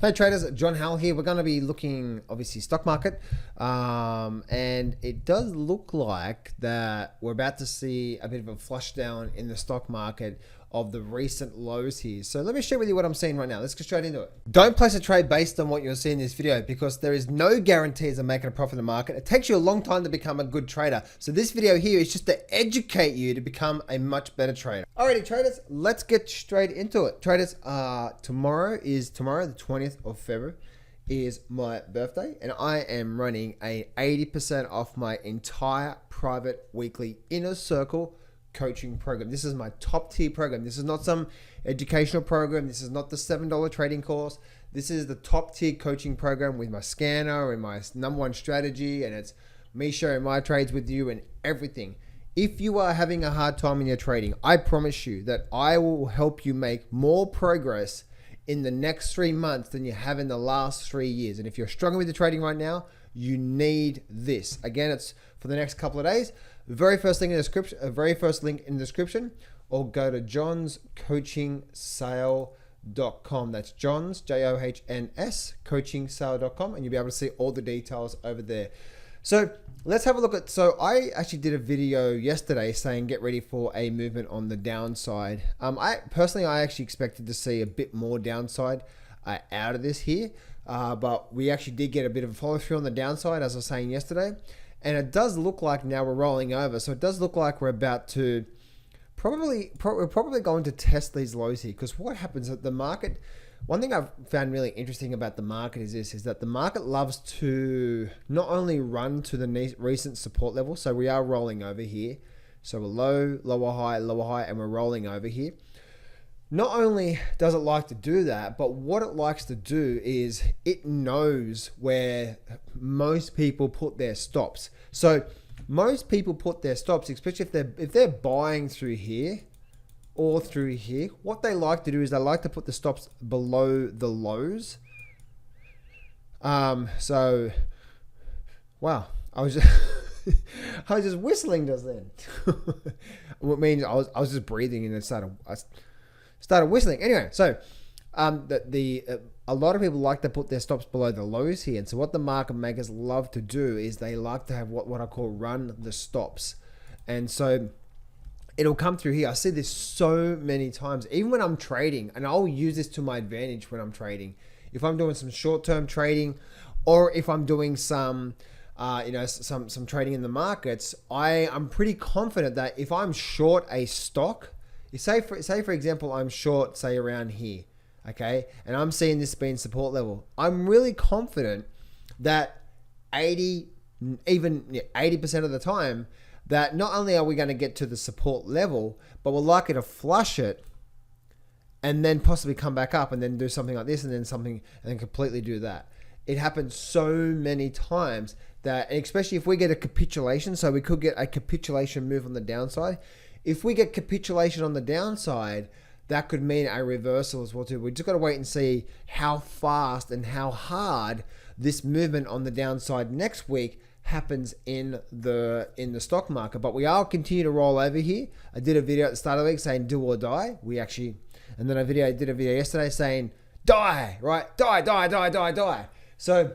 Hey traders, John Howell here. We're going to be looking, obviously, stock market, and it does look like that we're about to see a bit of a flush down in the stock market of the recent lows here. So let me share with you what I'm seeing right now. Let's get straight into it. Don't place a trade based on what you're seeing in this video because there is no guarantees of making a profit in the market. It takes you a long time to become a good trader. So this video here is just to educate you to become a much better trader. Alrighty traders, let's get straight into it. Traders, tomorrow the 20th of February is my birthday, and I am running a 80% off my entire private weekly inner circle coaching program. This is my top tier program. This is not some educational program. This is not the $7 trading course. This is the top tier coaching program with my scanner and my #1 strategy, and it's me sharing my trades with you and everything. If you are having a hard time in your trading, I promise you that I will help you make more progress in the next 3 months than you have in the last 3 years. And if you're struggling with the trading right now, you need this. Again, it's for the next couple of days. The very first link in the description, or go to johnscoachingsale.com. That's Johns, Johns, coachingsale.com, and you'll be able to see all the details over there. So let's have a look at, so I actually did a video yesterday saying get ready for a movement on the downside. I actually expected to see a bit more downside out of this here, but we actually did get a bit of a follow through on the downside, as I was saying yesterday. And it does look like now we're rolling over. So it does look like we're about to we're probably going to test these lows here, because what happens at the market, one thing I've found really interesting about the market is that the market loves to not only run to the recent support level. So we are rolling over here. So we're low, lower, high, and we're rolling over here. Not only does it like to do that, but what it likes to do is it knows where most people put their stops. So most people put their stops, especially if they're buying through here or through here. What they like to do is they like to put the stops below the lows. So wow, I was just whistling just then. What means I was just breathing and it started whistling. Anyway, so a lot of people like to put their stops below the lows here. And so what the market makers love to do is they like to have what I call run the stops. And so it'll come through here. I see this so many times, even when I'm trading, and I'll use this to my advantage when I'm trading. If I'm doing some short-term trading, or if I'm doing some trading in the markets, I'm pretty confident that if I'm short a stock, say for example, I'm short, say around here, okay, and I'm seeing this being support level, I'm really confident that 80% of the time that not only are we going to get to the support level, but we're likely to flush it and then possibly come back up and then do something like this and then completely do that. It happens so many times that, and especially if we get a capitulation, so we could get a capitulation move on the downside. If we get capitulation on the downside, that could mean a reversal as well too. We just got to wait and see how fast and how hard this movement on the downside next week happens in the stock market. But we are continue to roll over here. I did a video at the start of the week saying do or die. And then I did a video yesterday saying die, right? Die. So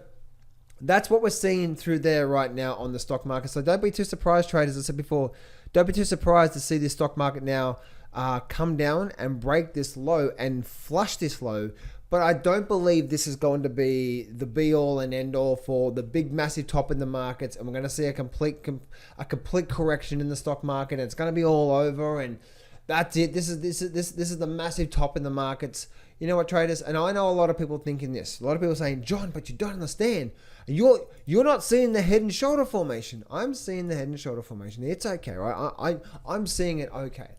that's what we're seeing through there right now on the stock market. So don't be too surprised, traders. As I said before, don't be too surprised to see this stock market now come down and break this low and flush this low. But I don't believe this is going to be the be all and end all for the big massive top in the markets, and we're going to see a complete correction in the stock market. And it's going to be all over, and that's it. This is the massive top in the markets. You know what, traders? And I know a lot of people thinking this. A lot of people saying, John, but you don't understand. You're not seeing the head and shoulder formation. I'm seeing the head and shoulder formation. It's okay, right? I'm seeing it okay.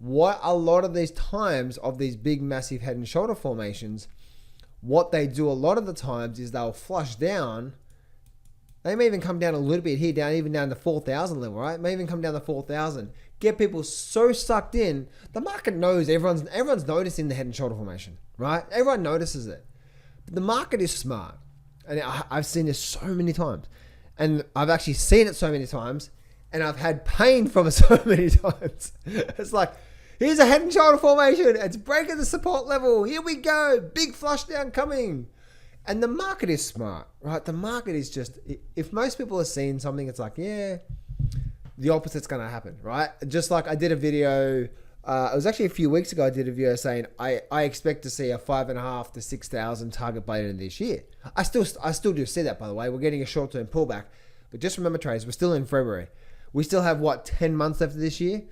What a lot of these times of these big massive head and shoulder formations, what they do a lot of the times is they'll flush down. They may even come down a little bit here, even down to 4,000 level, right? May even come down to 4,000. Get people so sucked in. The market knows everyone's noticing the head and shoulder formation, right? Everyone notices it. But the market is smart. And I've seen this so many times. And I've actually seen it so many times. And I've had pain from it so many times. It's like, Here's a head and shoulder formation. It's breaking the support level. Here we go. Big flush down coming. And the market is smart, right? The market is just, if most people are seeing something, it's like, yeah, the opposite's going to happen, right? Just like I did a video, it was actually a few weeks ago, I did a video saying I expect to see a 5,500 to 6,000 target by the end of this year. I still do see that, by the way. We're getting a short-term pullback. But just remember, traders, we're still in February. We still have, 10 months left of this year?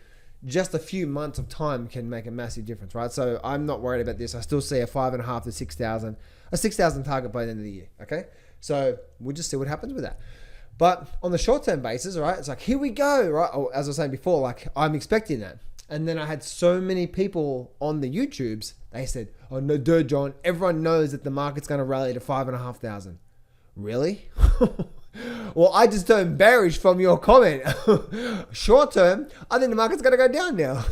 Just a few months of time can make a massive difference, right? So I'm not worried about this. I still see a 5,500 to 6,000, a 6,000 target by the end of the year, okay? So we'll just see what happens with that. But on the short-term basis, right, it's like, here we go, right? Or as I was saying before, like, I'm expecting that. And then I had so many people on the YouTubes, they said, oh, no, dude, John, everyone knows that the market's going to rally to 5,500. Really? Well, I just turned bearish from your comment. Short term, I think the market's going to go down now.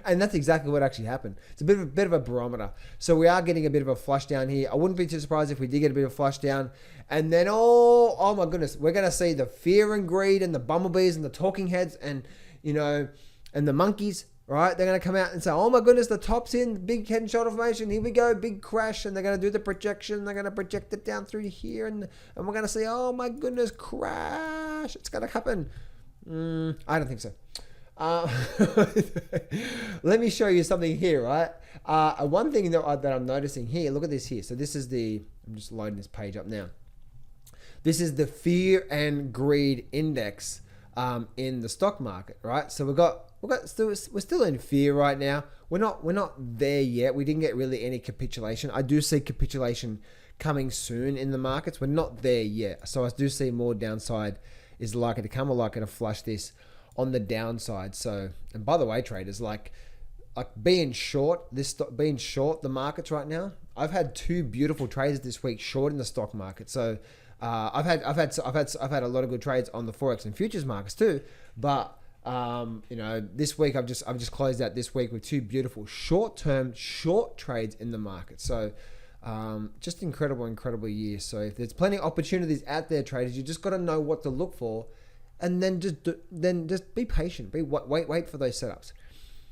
And that's exactly what actually happened. It's a bit of a barometer. So we are getting a bit of a flush down here. I wouldn't be too surprised if we did get a bit of a flush down. And then, oh my goodness, we're going to see the fear and greed and the bumblebees and the talking heads and, and the monkeys. Right? They're going to come out and say, oh my goodness, the top's in, big head and shoulder formation. Here we go, big crash. And they're going to do the projection. They're going to project it down through here. And we're going to say, oh my goodness, crash. It's going to happen. I don't think so. Let me show you something here, right? One thing that I'm noticing here, look at this here. So this is I'm just loading this page up now. This is the fear and greed index in the stock market, right? So we're still in fear right now. We're not there yet. We didn't get really any capitulation. I do see capitulation coming soon in the markets. We're not there yet. So I do see more downside is likely to come. We're likely to flush this on the downside. So, and by the way, traders, like being short the markets right now. I've had 2 beautiful trades this week short in the stock market. So I've had a lot of good trades on the forex and futures markets too. But this week I've just closed out this week with 2 beautiful short trades in the market. So just incredible year. So if there's plenty of opportunities out there, traders, you just got to know what to look for, and then just be patient. Wait for those setups.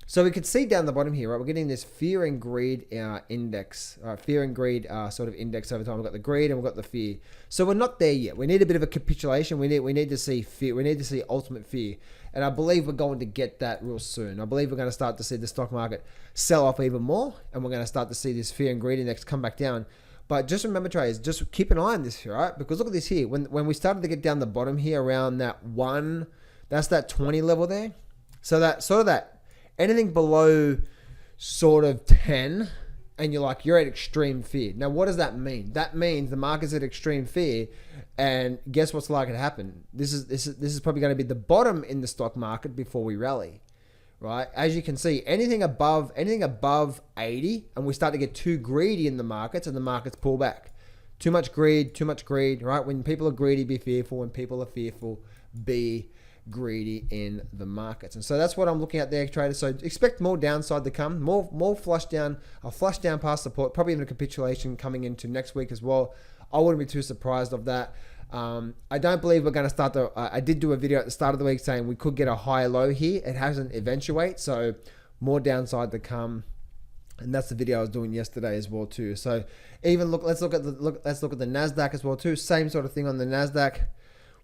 So we could see down the bottom here, right? We're getting this fear and greed index, fear and greed sort of index over time. We've got the greed and we've got the fear. So we're not there yet. We need a bit of a capitulation. We need to see fear. We need to see ultimate fear. And I believe we're going to get that real soon. I believe we're going to start to see the stock market sell off even more, and we're going to start to see this fear and greed index come back down. But just remember, traders, just keep an eye on this here, right? Because look at this here. When we started to get down the bottom here around that 1, that's that 20 level there. So that sort of that anything below sort of 10, and you're at extreme fear. Now, what does that mean? That means the market's at extreme fear, and guess what's likely to happen? This is probably going to be the bottom in the stock market before we rally, right? As you can see, anything above 80, and we start to get too greedy in the markets, and the markets pull back. Too much greed, right? When people are greedy, be fearful. When people are fearful, be greedy in the markets. And so that's what I'm looking at there, traders. So expect more downside to come, more flush down, a flush down past support, probably even a capitulation coming into next week as well. I wouldn't be too surprised of that. I don't believe we're going to start I did do a video at the start of the week saying we could get a higher low here. It hasn't eventuated, so more downside to come. And that's the video I was doing yesterday as well too. So even let's look at the Nasdaq as well too. Same sort of thing on the Nasdaq.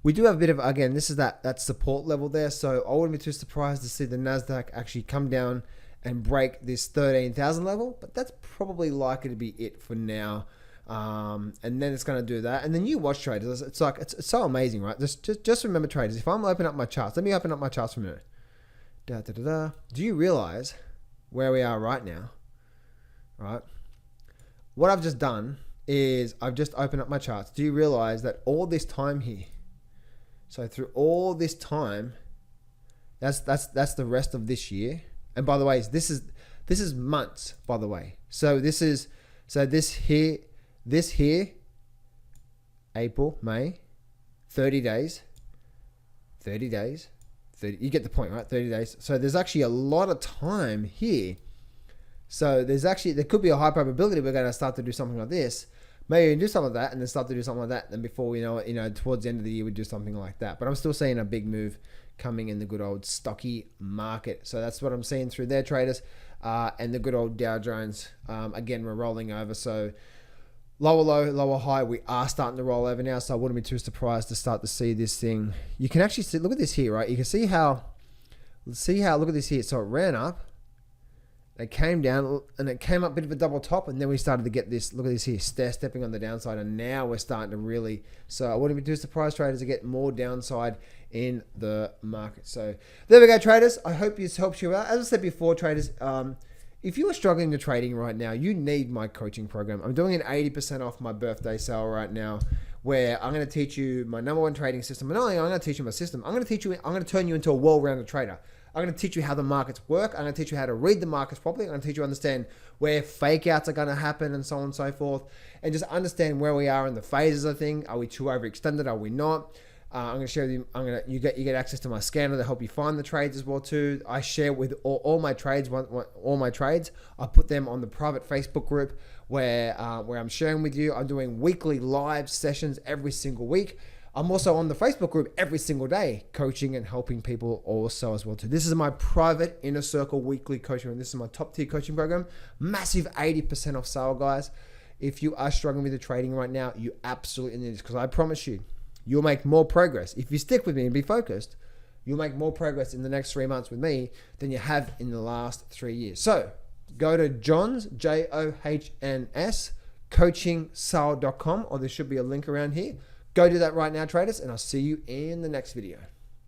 We do have a bit of, again, this is that support level there. So I wouldn't be too surprised to see the Nasdaq actually come down and break this 13,000 level. But that's probably likely to be it for now. And then it's going to do that. And then you watch traders. It's like, it's so amazing, right? Just remember, traders, if I'm opening up my charts, let me open up my charts for a minute. Do you realize where we are right now? Right? What I've just done is I've just opened up my charts. Do you realize that all this time here, so through all this time, that's the rest of this year. And by the way, this is months, by the way. So this here, April, May, 30 days, you get the point, right? 30 days. So there's actually a lot of time here. So there could be a high probability we're going to start to do something like this. maybe do something like that and then start to do something like that. Then before we know it, towards the end of the year, we do something like that. But I'm still seeing a big move coming in the good old stocky market. So that's what I'm seeing through there, traders. And the good old Dow Jones, again, we're rolling over. So lower low, lower high, we are starting to roll over now. So I wouldn't be too surprised to start to see this thing. You can actually see, look at this here, right? You can see how, look at this here. So it ran up. It came down and it came up a bit of a double top, and then we started to get this, look at this here, stepping on the downside, and now we're starting to really, so I wouldn't be too surprised, traders, to get more downside in the market. So there we go, traders. I hope this helps you out. As I said before, traders, if you are struggling to trading right now, you need my coaching program. I'm doing an 80% off my birthday sale right now, where I'm going to teach you my #1 trading system. And not only am I going to teach you my system, I'm going to turn you into a well-rounded trader. I'm going to teach you how the markets work. I'm going to teach you how to read the markets properly. I'm going to teach you to understand where fake outs are going to happen and so on and so forth. And just understand where we are in the phases of things. Are we too overextended? Are we not? I'm going to share with you. You get access to my scanner to help you find the trades as well too. I share with all my trades. All my trades. I put them on the private Facebook group where I'm sharing with you. I'm doing weekly live sessions every single week. I'm also on the Facebook group every single day, coaching and helping people also as well too. This is my private inner circle weekly coaching, and this is my top tier coaching program. Massive 80% off sale, guys. If you are struggling with the trading right now, you absolutely need this, because I promise you, you'll make more progress. If you stick with me and be focused, you'll make more progress in the next 3 months with me than you have in the last 3 years. So go to Johns, JOHNS, coachingsale.com, or there should be a link around here. Go do that right now, traders, and I'll see you in the next video.